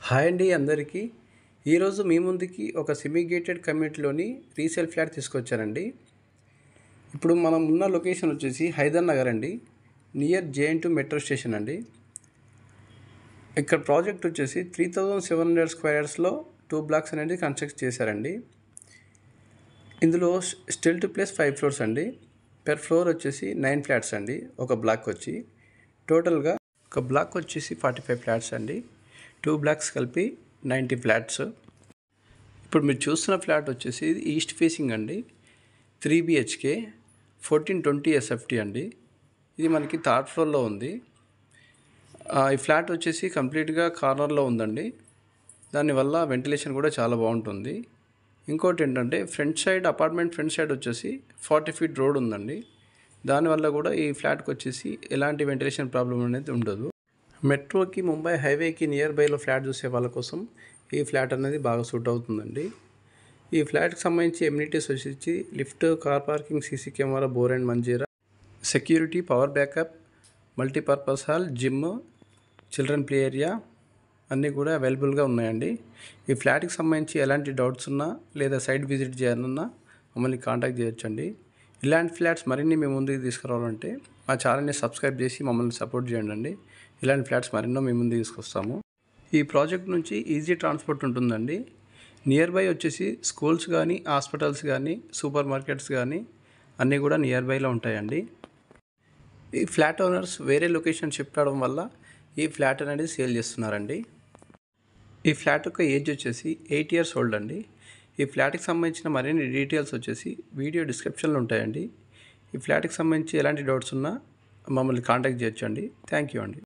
Hi అండి అందరికీ. ఈరోజు మీ ముందుకి ఒక సెమీ గేటెడ్ కమ్యూనిటీలోని రీసేల్ ఫ్లాట్ తీసుకొచ్చానండి. ఇప్పుడు మనం ఉన్న లొకేషన్ వచ్చేసి హైదర్ నగర్ అండి, నియర్ JN2 మెట్రో స్టేషన్ అండి. ఇక్కడ ప్రాజెక్ట్ వచ్చేసి 3700 స్క్వేర్ యార్డ్స్లో 2 బ్లాక్స్ అనేది కన్స్ట్రక్ట్ చేశారండి. ఇందులో స్టిల్ట్ ప్లస్ 5 ఫ్లోర్స్ అండి. పెర్ ఫ్లోర్ వచ్చేసి 9 ఫ్లాట్స్ అండి. ఒక బ్లాక్ వచ్చి టోటల్గా ఒక బ్లాక్ వచ్చేసి 45 ఫ్లాట్స్ అండి. 2 బ్లాక్స్ కలిపి 90 ఫ్లాట్స్. ఇప్పుడు మీరు చూస్తున్న ఫ్లాట్ వచ్చేసి ఈస్ట్ ఫేసింగ్ అండి. 3 BHK 1420 SFT అండి. ఇది మనకి థర్డ్ ఫ్లోర్లో ఉంది. ఈ ఫ్లాట్ వచ్చేసి కంప్లీట్గా కార్నర్లో ఉందండి. దానివల్ల వెంటిలేషన్ కూడా చాలా బాగుంటుంది. ఇంకోటి ఏంటంటే అపార్ట్మెంట్ ఫ్రంట్ సైడ్ వచ్చేసి 40 ఫీట్ రోడ్ ఉందండి. దానివల్ల కూడా ఈ ఫ్లాట్కి వచ్చేసి ఎలాంటి వెంటిలేషన్ ప్రాబ్లం అనేది ఉండదు. మెట్రోకి, ముంబై హైవేకి నియర్ బైలో ఫ్లాట్ చూసే వాళ్ళ కోసం ఈ ఫ్లాట్ అనేది బాగా సూట్ అవుతుందండి. ఈ ఫ్లాట్కి సంబంధించి ఎమ్యూనిటీస్ వచ్చి lift, car parking, CC camera, bore and Manjira, security, power backup, multipurpose hall, gym, children play area అన్నీ కూడా అవైలబుల్గా ఉన్నాయండి. ఈ ఫ్లాట్కి సంబంధించి ఎలాంటి డౌట్స్ ఉన్నా లేదా సైట్ విజిట్ చేయాలన్నా మమ్మల్ని కాంటాక్ట్ చేయొచ్చండి. ఇలాంటి ఫ్లాట్స్ మరిన్ని మీ ముందుకు తీసుకురావాలంటే మా ఛానల్ని సబ్స్క్రైబ్ చేసి మమ్మల్ని సపోర్ట్ చేయండి. ఇలాంటి ఫ్లాట్స్ మరెన్నో మీ ముందు తీసుకొస్తాము. ఈ ప్రాజెక్ట్ నుంచి ఈజీ ట్రాన్స్పోర్ట్ ఉంటుందండి. నియర్ బై వచ్చేసి స్కూల్స్ కానీ, హాస్పిటల్స్ కానీ, సూపర్ మార్కెట్స్ కానీ అన్నీ కూడా నియర్ బైలో ఉంటాయండి. ఈ ఫ్లాట్ ఓనర్స్ వేరే లొకేషన్ షిఫ్ట్ అవడం వల్ల ఈ ఫ్లాట్ అనేది సేల్ చేస్తున్నారండి. ఈ ఫ్లాట్ యొక్క ఏజ్ వచ్చేసి 8 years ఓల్డ్ అండి. ఈ ఫ్లాట్కి సంబంధించిన మరిన్ని డీటెయిల్స్ వచ్చేసి వీడియో డిస్క్రిప్షన్లో ఉంటాయండి. ఈ ఫ్లాట్కి సంబంధించి ఎలాంటి డౌట్స్ ఉన్నా మమ్మల్ని కాంటాక్ట్ చేయొచ్చండి. థ్యాంక్ యూ అండి.